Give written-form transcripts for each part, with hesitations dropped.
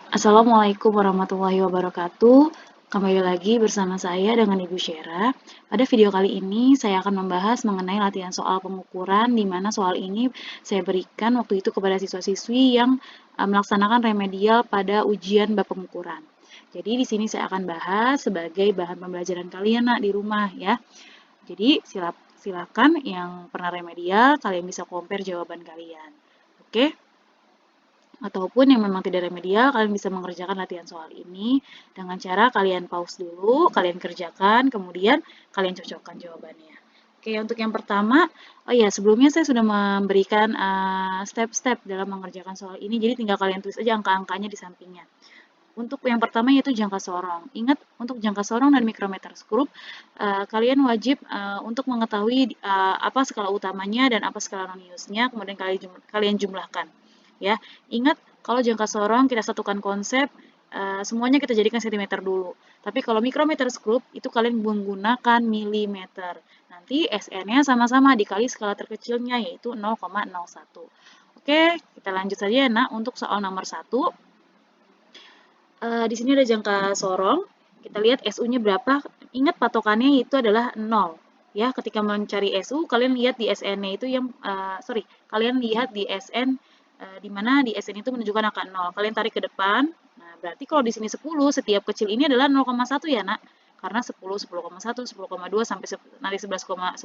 Assalamualaikum warahmatullahi wabarakatuh. Kembali lagi bersama saya dengan Ibu Syera. Pada video kali ini saya akan membahas mengenai latihan soal pengukuran, di mana soal ini saya berikan waktu itu kepada siswa-siswi yang melaksanakan remedial pada ujian bab pengukuran. Jadi di sini saya akan bahas sebagai bahan pembelajaran kalian nak di rumah ya. Jadi silakan yang pernah remedial kalian bisa compare jawaban kalian. Oke? Ataupun yang memang tidak remedial, kalian bisa mengerjakan latihan soal ini dengan cara kalian pause dulu, kalian kerjakan, kemudian kalian cocokkan jawabannya. Oke, untuk yang pertama, oh ya, sebelumnya saya sudah memberikan step-step dalam mengerjakan soal ini, jadi tinggal kalian tulis aja angka-angkanya di sampingnya. Untuk yang pertama yaitu jangka sorong. Ingat, untuk jangka sorong dan mikrometer skrup, kalian wajib untuk mengetahui apa skala utamanya dan apa skala non-use-nya, kemudian kalian jumlahkan. Ya, ingat kalau jangka sorong kita satukan konsep, semuanya kita jadikan sentimeter dulu. Tapi kalau mikrometer skrup itu kalian menggunakan milimeter. Nanti SN-nya sama-sama dikali skala terkecilnya yaitu 0,01. Oke, kita lanjut saja ya nak untuk soal nomor 1. Di sini ada jangka sorong, kita lihat SU-nya berapa, ingat patokannya itu adalah 0. Ya, ketika mencari SU, kalian lihat di SN-nya itu kalian lihat di SN, di mana di SN itu menunjukkan angka 0. Kalian tarik ke depan, nah berarti kalau di sini 10, setiap kecil ini adalah 0,1 ya nak, karena 10, 10,1, 10,2 sampai nanti 10,9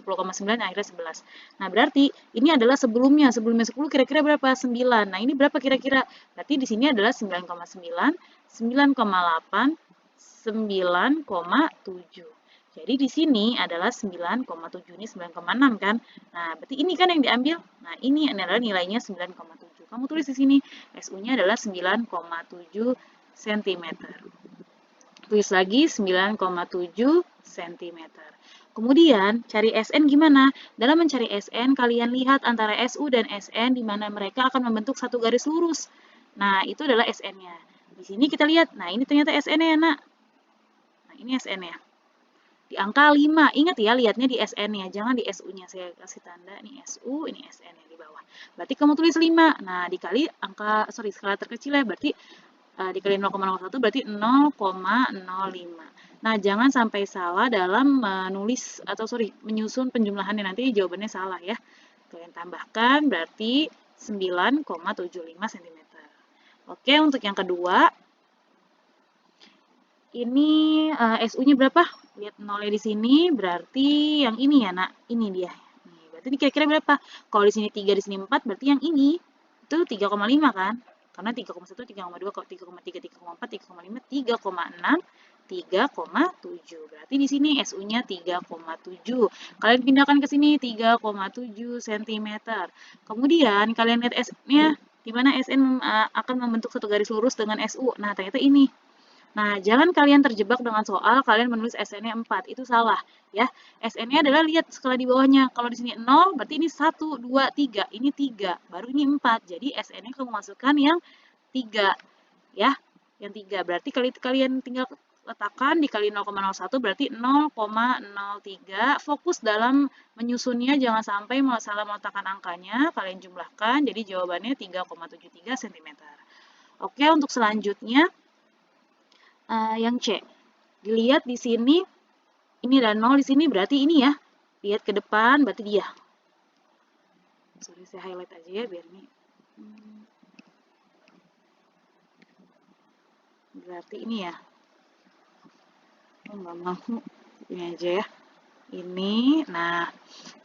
akhirnya 11. Nah, berarti ini adalah sebelumnya 10 kira-kira berapa? 9. Nah, ini berapa kira-kira? Berarti di sini adalah 9,9, 9,8, 9,7. Jadi di sini adalah 9,7, ini 9,6 kan? Nah, berarti ini kan yang diambil. Nah, ini adalah nilainya 9,7. Kamu tulis di sini, SU-nya adalah 9,7 cm. Tulis lagi 9,7 cm. Kemudian, cari SN gimana? Dalam mencari SN, kalian lihat antara SU dan SN di mana mereka akan membentuk satu garis lurus. Nah, itu adalah SN-nya. Di sini kita lihat, nah ini ternyata SN-nya, nak. Nah, ini SN-nya. Di angka 5, ingat ya, lihatnya di SN-nya, jangan di SU-nya. Saya kasih tanda, ini SU, ini SN-nya di bawah. Berarti kamu tulis 5. Nah, dikali skala terkecil ya, berarti dikali 0,01 berarti 0,05. Nah, jangan sampai salah dalam menyusun penjumlahannya, nanti jawabannya salah ya. Kalian tambahkan berarti 9,75 cm. Oke, untuk yang kedua, ini SU-nya berapa? Lihat nolnya di sini, berarti yang ini ya, nak. Ini dia. Nih, berarti ini kira-kira berapa? Kalau di sini 3, di sini 4, berarti yang ini itu 3,5 kan? Karena 3,1, 3,2, 3,3, 3,4, 3,5, 3,6, 3,7. Berarti di sini SU-nya 3,7. Kalian pindahkan ke sini 3,7 cm. Kemudian kalian lihat S-nya, di mana SN akan membentuk satu garis lurus dengan SU. Nah, ternyata ini. Nah, jangan kalian terjebak dengan soal kalian menulis SN-nya 4, itu salah ya. SN-nya adalah lihat skala di bawahnya. Kalau di sini 0, berarti ini 1, 2, 3, ini 3, baru ini 4. Jadi SN-nya kamu masukkan yang 3 ya. Yang 3. Berarti kalian tinggal letakkan dikali 0,01 berarti 0,03. Fokus dalam menyusunnya, jangan sampai salah meletakkan angkanya, kalian jumlahkan. Jadi jawabannya 3,73 cm. Oke, untuk selanjutnya yang C. Dilihat di sini, ini ada 0 di sini, berarti ini ya. Lihat ke depan, berarti dia. Sorry, saya highlight aja ya, biar ini. Berarti ini ya. Oh, nggak mau. Ini aja ya. Ini, nah,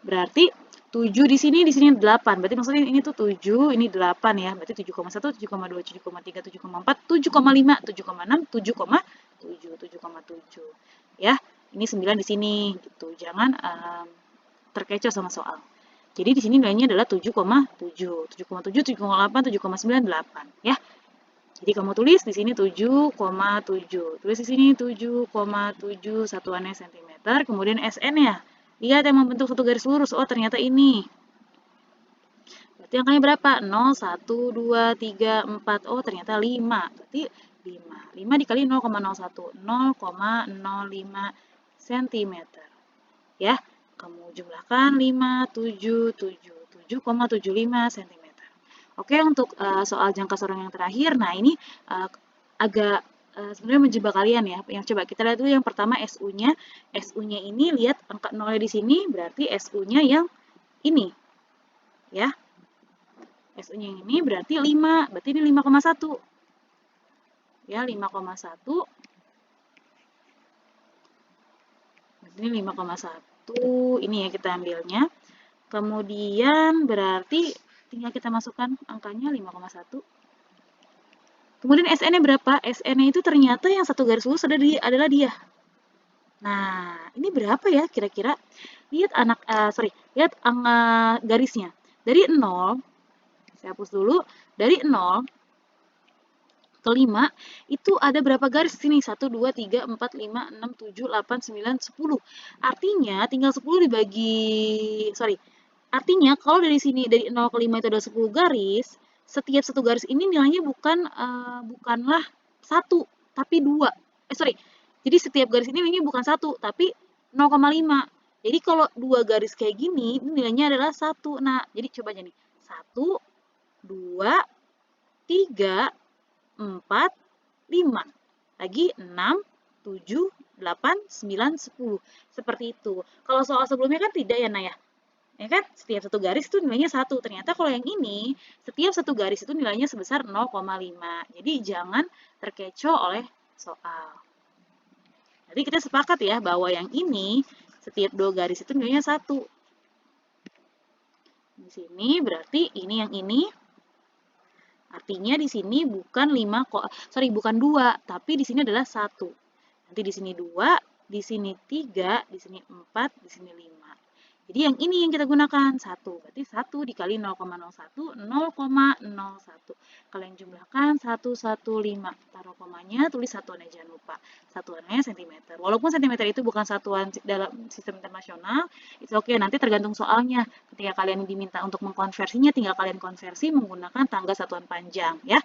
berarti 7 di sini 8. Berarti maksudnya ini tuh 7, ini 8 ya. Berarti 7,1, 7,2, 7,3, 7,4, 7,5, 7,6, 7,7, 7,7. Ya, ini 9 di sini gitu. Jangan terkecoh sama soal. Jadi di sini nilainya adalah 7,7, 7,7, 7,8, 7,9, 8 ya. Jadi kamu tulis di sini 7,7. Tulis di sini 7,7 satuannya cm. Kemudian SN-nya. Lihat yang membentuk satu garis lurus. Oh, ternyata ini. Berarti angkanya berapa? 0, 1, 2, 3, 4. Oh, ternyata 5. Berarti 5. 5 dikali 0,01. 0,05 cm. Ya, kamu jumlahkan 5, 7, 7. 7,75 cm. Oke, untuk soal jangka sorong yang terakhir, nah ini agak sebenarnya menjebak kalian ya. Yang coba kita lihat dulu yang pertama SU-nya. SU-nya ini lihat angka 0 di sini berarti SU-nya yang ini ya. SU-nya yang ini berarti 5, berarti ini 5,1. Ya, 5,1. Ini 5,1. Ini ya kita ambilnya. Kemudian berarti tinggal kita masukkan angkanya 5,1. Kemudian SN-nya berapa? SN-nya itu ternyata yang satu garis lurus adalah dia. Nah, ini berapa ya kira-kira? Lihat lihat garisnya. Dari 0, saya hapus dulu. Dari 0 ke 5, itu ada berapa garis di sini? 1, 2, 3, 4, 5, 6, 7, 8, 9, 10. Artinya tinggal 10 artinya kalau dari sini, dari 0 ke 5 itu ada 10 garis, setiap satu garis ini nilainya bukanlah 1, tapi 2. Jadi setiap garis ini nilainya bukan 1, tapi 0,5. Jadi kalau 2 garis kayak gini, nilainya adalah 1. Nah, jadi coba aja nih. 1, 2, 3, 4, 5. Lagi 6, 7, 8, 9, 10. Seperti itu. Kalau soal sebelumnya kan tidak ya, Naya? Ya kan? Setiap satu garis itu nilainya 1. Ternyata kalau yang ini, setiap satu garis itu nilainya sebesar 0,5. Jadi jangan terkecoh oleh soal. Jadi kita sepakat ya bahwa yang ini, setiap 2 garis itu nilainya 1. Di sini berarti ini yang ini. Artinya di sini bukan 2, tapi di sini adalah 1. Nanti di sini 2, di sini 3, di sini 4, di sini 5. Jadi yang ini yang kita gunakan 1. Berarti 1 dikali 0,01, 0,01. Kalian jumlahkan 115. Taruh komanya, tulis satuannya jangan lupa. Satuannya cm. Walaupun cm itu bukan satuan dalam sistem internasional, itu oke, nanti tergantung soalnya. Ketika kalian diminta untuk mengkonversinya, tinggal kalian konversi menggunakan tangga satuan panjang ya.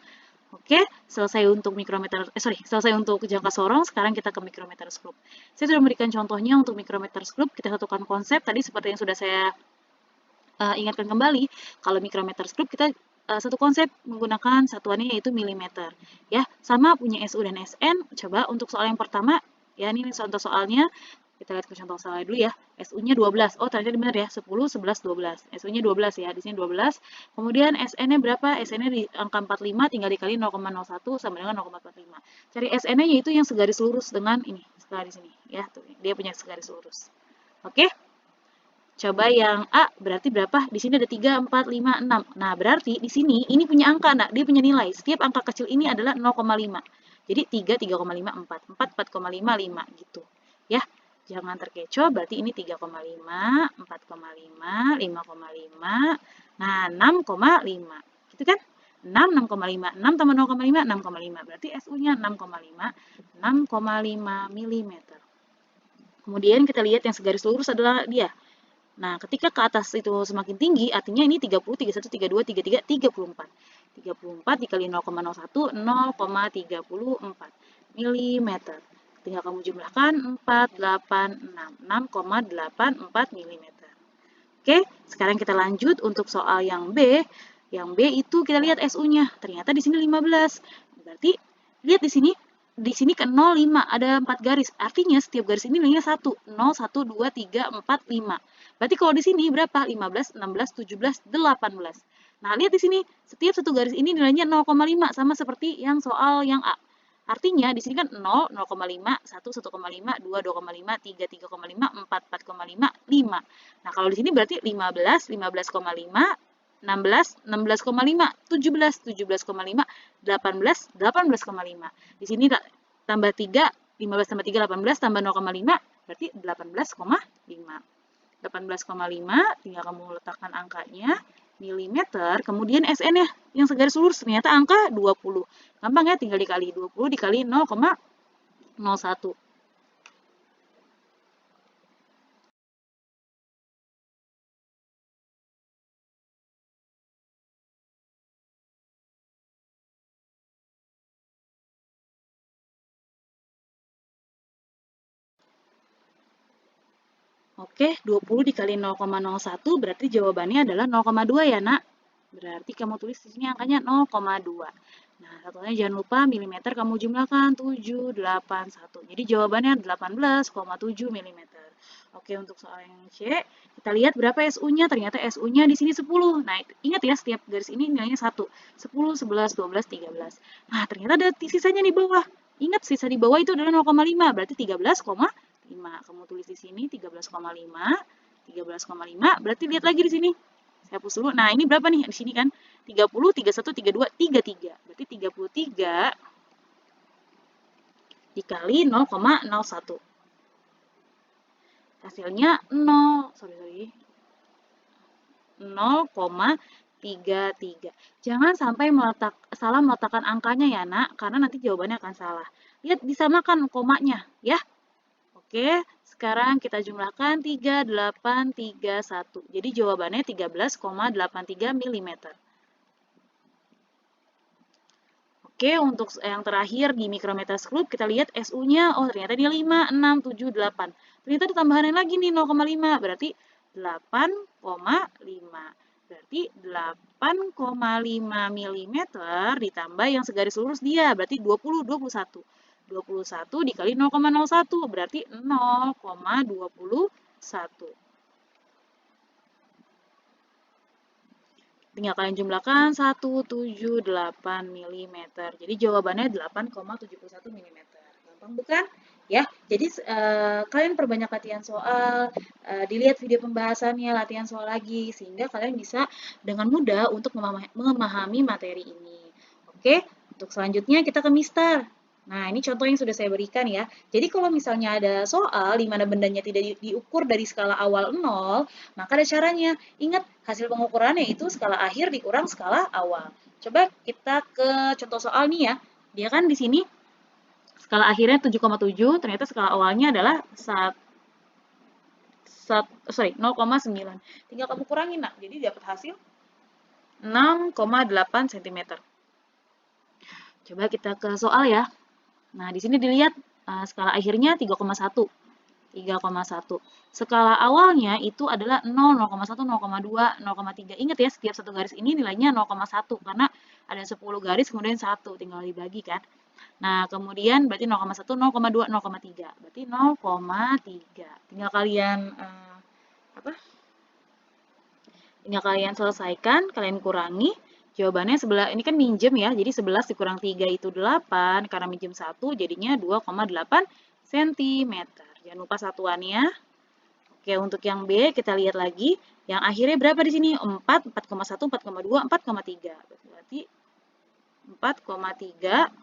Oke, selesai untuk selesai untuk jangka sorong, sekarang kita ke micrometer scoop. Saya sudah memberikan contohnya untuk micrometer scoop, kita satukan konsep, tadi seperti yang sudah saya ingatkan kembali, kalau micrometer scoop kita satu konsep menggunakan satuannya yaitu milimeter. Ya, sama punya SU dan SN, coba untuk soal yang pertama, ya ini contoh soalnya, kita lihat ke contoh soalnya dulu ya. SU-nya 12. Oh, ternyata benar ya. 10, 11, 12. SU-nya 12 ya. Di sini 12. Kemudian SN-nya berapa? SN-nya di angka 45 tinggal dikali 0,01 sama dengan 0,45. Cari SN-nya yaitu yang segaris lurus dengan ini. Setelah di sini ya. Tuh, dia punya segaris lurus. Oke? Coba yang A berarti berapa? Di sini ada 3, 4, 5, 6. Nah, berarti di sini ini punya angka, nah, dia punya nilai. Setiap angka kecil ini adalah 0,5. Jadi 3, 3,5, 4. 4, 4,5, 5 gitu. Ya. Jangan terkecoh, berarti ini 3,5, 4,5, 5,5, nah 6,5. Gitu kan? 6, 6,5. 6 tambah 0,5, 6,5. Berarti SU-nya 6,5, 6,5 mm. Kemudian kita lihat yang segaris lurus adalah dia. Nah, ketika ke atas itu semakin tinggi, artinya ini 30, 31, 32, 33, 34. 34 dikali 0,01, 0,34 mm. Tinggal kamu jumlahkan 4, 8, 6, 6,84 mm. Oke, sekarang kita lanjut untuk soal yang B. Yang B itu kita lihat SU-nya. Ternyata di sini 15. Berarti lihat di sini ke 05 ada 4 garis. Artinya setiap garis ini nilainya 1. 0, 1, 2, 3, 4, 5. Berarti kalau di sini berapa? 15, 16, 17, 18. Nah, lihat di sini setiap satu garis ini nilainya 0,5 sama seperti yang soal yang A. Artinya di sini kan 0, 0,5, 1, 1,5, 2, 2,5, 3, 3,5, 4, 4,5, 5. Nah, kalau di sini berarti 15, 15,5, 16, 16,5, 17, 17,5, 18, 18,5. Di sini tambah 3, 15 tambah 3, 18, tambah 0,5, berarti 18,5. 18,5, tinggal kamu letakkan angkanya, milimeter, kemudian SN-nya yang segaris lurus ternyata angka 20. Gampang ya, tinggal dikali 20 dikali 0,01. Oke, 20 dikali 0,01 berarti jawabannya adalah 0,2 ya, Nak. Berarti kamu tulis di sini angkanya 0,2. Nah, satuannya jangan lupa milimeter kamu jumlahkan 781. Jadi jawabannya 18,7 milimeter. Oke, untuk soal yang C, kita lihat berapa SU-nya. Ternyata SU-nya di sini 10. Nah, ingat ya, setiap garis ini nilainya 1. 10, 11, 12, 13. Nah, ternyata ada sisanya di bawah. Ingat, sisa di bawah itu adalah 0,5, berarti 13,5. Kamu tulis di sini 13,5. 13,5, berarti lihat lagi di sini. Saya hapus dulu. Nah, ini berapa nih? Di sini kan 30, 31, 32, 33. Berarti 33 dikali 0,01. Hasilnya 0,33. Jangan sampai salah meletakkan angkanya ya, Nak, karena nanti jawabannya akan salah. Lihat disamakan komanya, ya. Oke, sekarang kita jumlahkan 3831. Jadi jawabannya 13,83 mm. Oke, untuk yang terakhir di mikrometasteskop kita lihat SU-nya, oh ternyata dia 5, 6, 7, 8. Ternyata ada tambahannya lagi nih 0,5, berarti 8,5. Berarti 8,5 mm ditambah yang segaris lurus dia, berarti 20, 21. 21 dikali 0,01, berarti 0,21. Tinggal kalian jumlahkan 178 mm. Jadi jawabannya 8,71 mm. Gampang bukan? Ya, jadi kalian perbanyak latihan soal, dilihat video pembahasannya, latihan soal lagi, sehingga kalian bisa dengan mudah untuk memahami materi ini. Oke, untuk selanjutnya kita ke Mister. Nah, ini contoh yang sudah saya berikan ya. Jadi kalau misalnya ada soal di mana bendanya tidak diukur dari skala awal 0, maka ada caranya. Ingat, hasil pengukurannya itu skala akhir dikurang skala awal. Coba kita ke contoh soal nih ya. Dia kan di sini skala akhirnya 7,7, ternyata skala awalnya adalah 0,9. Tinggal kamu kurangin, Nak. Jadi dapat hasil 6,8 cm. Coba kita ke soal ya. Nah, di sini dilihat skala akhirnya 3,1. 3,1. Skala awalnya itu adalah 0, 0,1, 0,2, 0,3. Ingat ya, setiap satu garis ini nilainya 0,1 karena ada 10 garis kemudian 1 tinggal dibagi kan. Nah, kemudian berarti 0,1, 0,2, 0,3. Berarti 0,3. Tinggal kalian tinggal kalian selesaikan, kalian kurangi. Jawabannya sebelah ini kan minjem ya. Jadi 11 dikurang 3 itu 8 karena minjem 1 jadinya 2,8 cm. Jangan lupa satuannya. Oke, untuk yang B kita lihat lagi. Yang akhirnya berapa di sini? 4, 4,1, 4,2, 4,3. Berarti 4,3.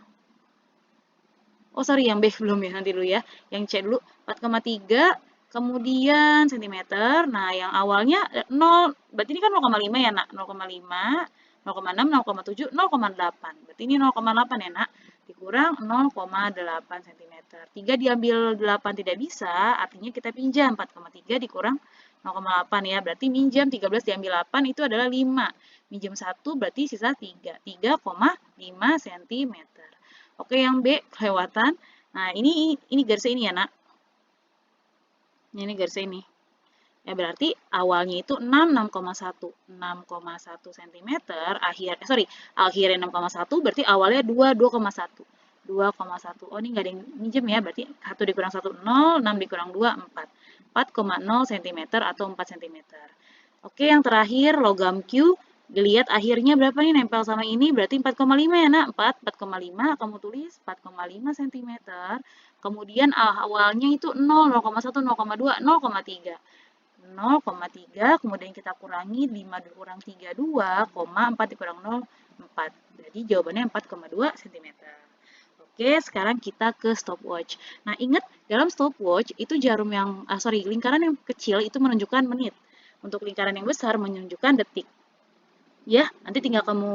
Oh, sorry, yang B belum ya, nanti dulu ya. Yang C dulu, 4,3, kemudian cm. Nah, yang awalnya 0, berarti ini kan 0,5 ya, Nak? 0,5, 0,6, 0,7, 0,8. Berarti ini 0,8 ya, Nak? Dikurang 0,8 cm. 3 diambil 8 tidak bisa, artinya kita pinjam. 4,3 dikurang 0,8 ya, berarti minjam 13 diambil 8 itu adalah 5. Minjam 1 berarti sisa 3, 3,5 cm. Oke, yang B kelewatan. Nah, ini garisnya ini ya, Nak. Ini garisnya ini. Ya, berarti awalnya itu 6, 6,1. 6,1 cm, akhirnya 6,1, berarti awalnya 2, 2,1. 2,1. Oh, ini nggak ada yang minjem ya, berarti 1 dikurang 1, 0, 6 dikurang 2, 4. 4,0 cm atau 4 cm. Oke, yang terakhir logam Q. Dilihat akhirnya berapa nih nempel sama ini, berarti 4,5 ya, Nak. 4,5, kamu tulis 4,5 cm. Kemudian awalnya itu 0, 0,1, 0,2, 0,3. 0,3, kemudian kita kurangi 5 dikurang 3, 2,4 dikurang 0, 4. Jadi jawabannya 4,2 cm. Oke, sekarang kita ke stopwatch. Nah, ingat dalam stopwatch itu lingkaran yang kecil itu menunjukkan menit. Untuk lingkaran yang besar menunjukkan detik. Ya, nanti tinggal kamu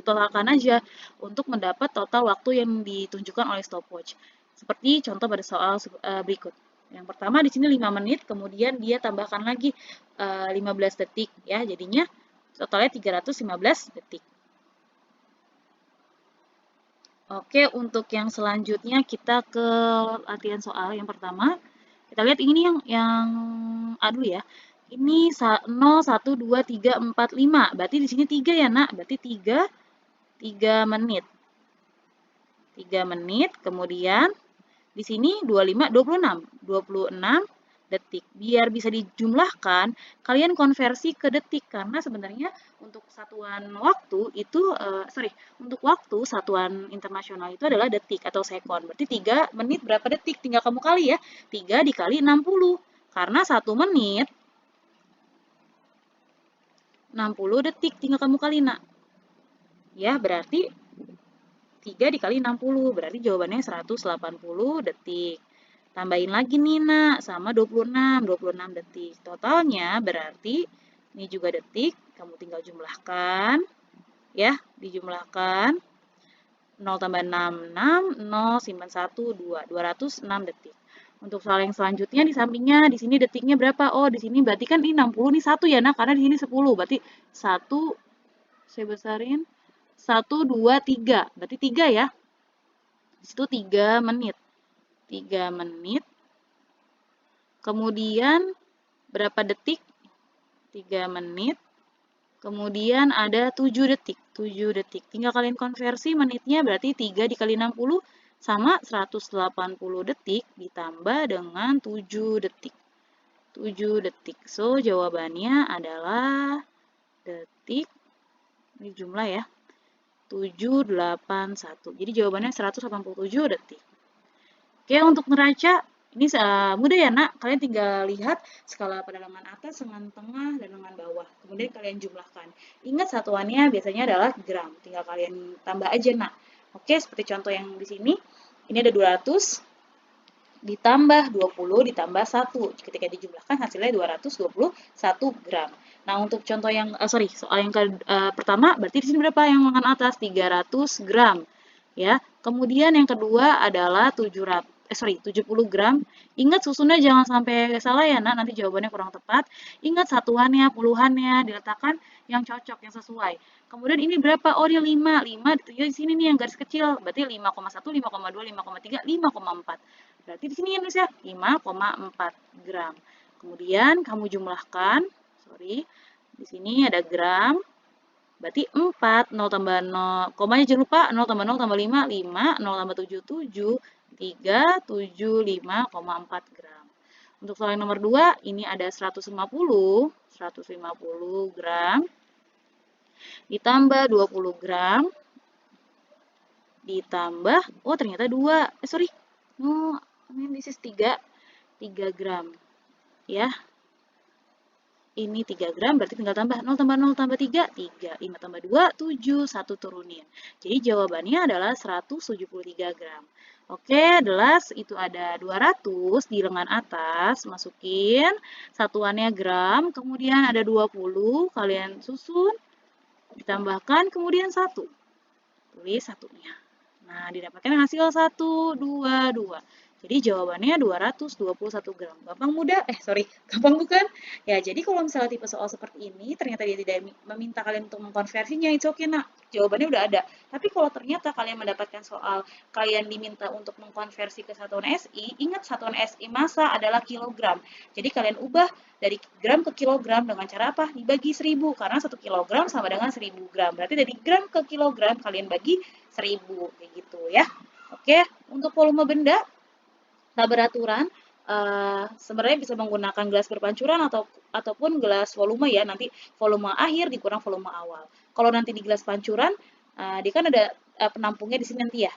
totalkan aja untuk mendapat total waktu yang ditunjukkan oleh stopwatch. Seperti contoh pada soal berikut. Yang pertama di sini 5 menit, kemudian dia tambahkan lagi 15 detik ya. Jadinya totalnya 315 detik. Oke, untuk yang selanjutnya kita ke latihan soal yang pertama. Kita lihat ini yang aduh ya. Ini 0, 1, 2, 3, 4, 5. Berarti di sini 3 ya, Nak. Berarti 3 3 menit. 3 menit, kemudian di sini 25, 26. 26 detik. Biar bisa dijumlahkan, kalian konversi ke detik karena sebenarnya untuk satuan waktu itu untuk waktu satuan internasional itu adalah detik atau sekon. Berarti 3 menit berapa detik? Tinggal kamu kali ya. 3 dikali 60. Karena 1 menit 60 detik, tinggal kamu kali, Nak. Ya, berarti 3 dikali 60, berarti jawabannya 180 detik. Tambahin lagi nih, Nak, sama 26 detik. Totalnya berarti, ini juga detik, kamu tinggal jumlahkan, ya, dijumlahkan. 0 tambah 6, 6, 0, simpan 1, 2, 206 detik. Untuk soal yang selanjutnya di sampingnya, di sini detiknya berapa? Oh, di sini berarti kan ini 60 nih 1 ya, Nak, karena di sini 10. Berarti 1, saya besarin, 1, 2, 3. Berarti 3 ya. Di situ 3 menit. 3 menit. Kemudian berapa detik? 3 menit. Kemudian ada 7 detik. 7 detik. Tinggal kalian konversi menitnya berarti 3 dikali 60 sama 180 detik ditambah dengan 7 detik. 7 detik. So, jawabannya adalah detik. Ini jumlah ya. 781. Jadi jawabannya 187 detik. Oke, untuk neraca, ini mudah ya, Nak. Kalian tinggal lihat skala pada lengan atas, lengan tengah, dan lengan bawah. Kemudian kalian jumlahkan. Ingat satuannya biasanya adalah gram. Tinggal kalian tambah aja, Nak. Oke, seperti contoh yang di sini. Ini ada 200 ditambah 20 ditambah 1. Ketika dijumlahkan hasilnya 221 gram. Nah, untuk contoh yang, soal yang pertama, berarti di sini berapa yang lengan atas? 300 gram. Ya, kemudian yang kedua adalah 70 gram. Ingat susunnya jangan sampai salah ya, Nak. Nanti jawabannya kurang tepat. Ingat satuannya, puluhannya, diletakkan yang cocok, yang sesuai. Kemudian ini berapa? Oh, ini 5. 5 di sini nih yang garis kecil. Berarti 5,1, 5,2, 5,3, 5,4. Berarti di sini ya, Nus ya, 5,4 gram. Kemudian kamu jumlahkan, di sini ada gram, berarti 4, 0 tambah 0, komanya jangan lupa, 0 tambah 0 tambah 5, 5, 0 tambah 7, 7, 3, 7, 5,4 gram. Untuk soal yang nomor 2, ini ada 150 gram, ditambah 20 gram, ditambah, oh ternyata 2, no, this is 3 gram, ya. Ini 3 gram, berarti tinggal tambah 0 tambah 0 tambah 3, 3. 5 tambah 2, 7, 1 turunin. Jadi jawabannya adalah 173 gram. Oke, delas itu ada 200 di lengan atas, masukin satuannya gram, kemudian ada 20, kalian susun, ditambahkan, kemudian 1. Tulis satunya. Nah, didapatkan hasil 1, 2, 2. Jadi jawabannya 221 gram. Gampang mudah? Gampang bukan? Ya, jadi kalau misalnya tipe soal seperti ini, ternyata dia tidak meminta kalian untuk mengkonversinya, it's okay, Nak. Jawabannya udah ada. Tapi kalau ternyata kalian mendapatkan soal, kalian diminta untuk mengkonversi ke satuan SI, ingat satuan SI massa adalah kilogram. Jadi kalian ubah dari gram ke kilogram dengan cara apa? Dibagi 1000, karena 1 kilogram sama dengan 1000 gram. Berarti dari gram ke kilogram kalian bagi 1000, kayak gitu ya. Oke, untuk volume benda, beraturan, sebenarnya bisa menggunakan gelas berpancuran ataupun gelas volume ya, nanti volume akhir dikurang volume awal. Kalau nanti di gelas pancuran, dia kan ada penampungnya di sini nanti ya.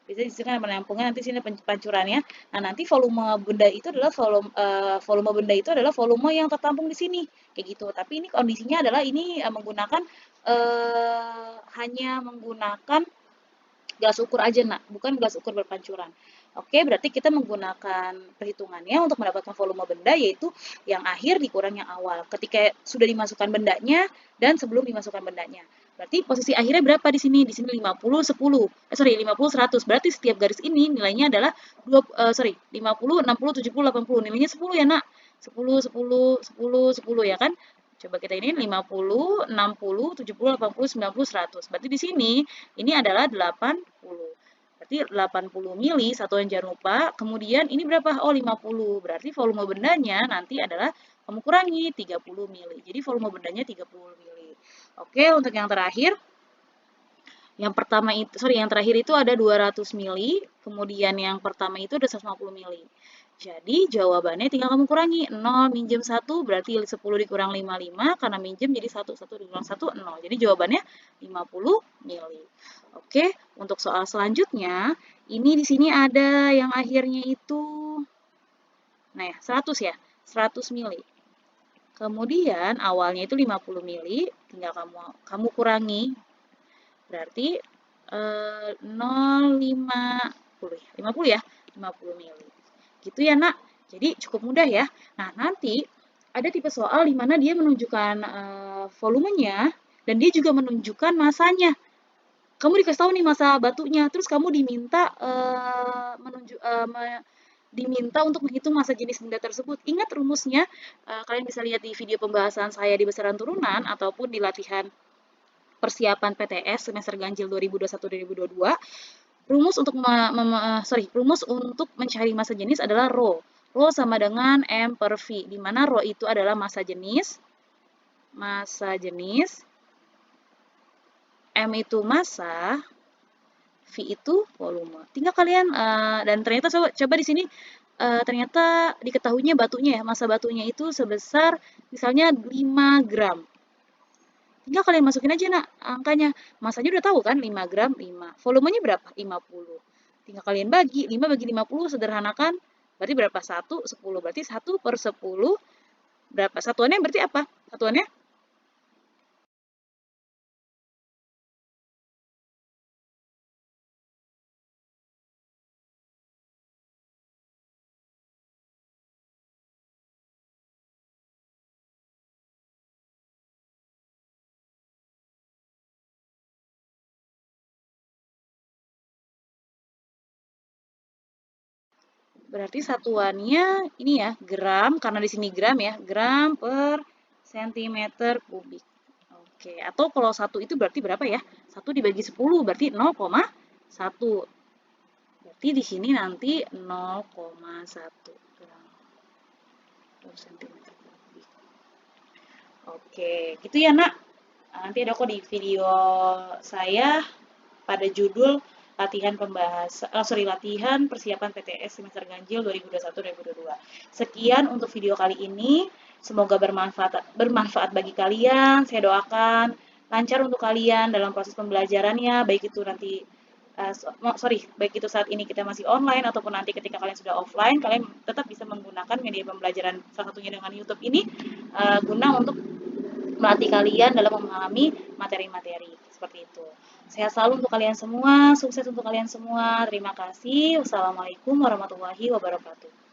Biasanya di sini kan penampungnya, nanti sini pancurannya. Nah, nanti volume benda itu adalah volume benda itu adalah volume yang tertampung di sini, kayak gitu. Tapi ini kondisinya adalah ini menggunakan hanya menggunakan gelas ukur aja, Nak, bukan gelas ukur berpancuran. Oke, berarti kita menggunakan perhitungannya untuk mendapatkan volume benda, yaitu yang akhir dikurang yang awal. Ketika sudah dimasukkan bendanya dan sebelum dimasukkan bendanya. Berarti posisi akhirnya berapa di sini? Di sini 50, 10. 50, 100. Berarti setiap garis ini nilainya adalah 50, 60, 70, 80. Nilainya 10 ya, Nak. 10, 10, 10, 10 ya kan? Coba kita ini 50, 60, 70, 80, 90, 100. Berarti di sini ini adalah 80. Berarti 80 mili, satuan jangan lupa. Kemudian ini berapa? Oh, 50. Berarti volume bendanya nanti adalah kamu kurangi 30 mili. Jadi volume bendanya 30 mili. Oke, untuk yang terakhir, Yang pertama itu, sorry, yang terakhir itu ada 200 mili, kemudian yang pertama itu ada 150 mili. Jadi jawabannya tinggal kamu kurangi. 0 minjem 1 berarti 10 dikurang 55, karena minjem jadi 1, 1 dikurang 1, 0. Jadi jawabannya 50 mili. Oke, untuk soal selanjutnya, ini di sini ada yang akhirnya itu, nah ya, 100 ya, 100 mili. Kemudian awalnya itu 50 mili, tinggal kamu kurangi. Berarti 0,50 ya, 50 ya, 50 mili. Gitu ya, Nak. Jadi cukup mudah ya. Nah, nanti ada tipe soal di mana dia menunjukkan volumenya dan dia juga menunjukkan masanya. Kamu dikasih tahu nih masa batunya, terus kamu diminta diminta untuk menghitung masa jenis benda tersebut. Ingat rumusnya, kalian bisa lihat di video pembahasan saya di besaran turunan ataupun di latihan persiapan PTS semester ganjil 2021-2022. Rumus untuk mencari masa jenis adalah rho. Rho sama dengan M per V, di mana rho itu adalah masa jenis, M itu massa, V itu volume. Tinggal kalian, dan ternyata coba di sini, ternyata diketahuinya batunya ya, massa batunya itu sebesar misalnya 5 gram. Tinggal kalian masukin aja nak angkanya. Masanya udah tahu kan 5 gram 5. Volumenya berapa? 50. Tinggal kalian bagi 5 bagi 50 sederhanakan. Berarti berapa? 1, 10. Berarti 1 per 10 berapa? Satuannya berarti apa? Satuannya berarti satuannya ini ya, gram karena di sini gram ya, gram per sentimeter kubik. Oke, atau kalau 1 itu berarti berapa ya? 1 dibagi 10 berarti 0,1. Berarti di sini nanti 0,1 gram per sentimeter kubik. Oke, gitu ya nak. Nanti ada kok di video saya pada judul latihan persiapan PTS semester ganjil 2021-2022. Sekian untuk video kali ini. Semoga bermanfaat bagi kalian. Saya doakan lancar untuk kalian dalam proses pembelajarannya, baik itu nanti baik itu saat ini kita masih online ataupun nanti ketika kalian sudah offline, kalian tetap bisa menggunakan media pembelajaran salah satunya dengan YouTube ini guna untuk melatih kalian dalam memahami materi-materi seperti itu. Sehat selalu untuk kalian semua, sukses untuk kalian semua. Terima kasih. Wassalamualaikum warahmatullahi wabarakatuh.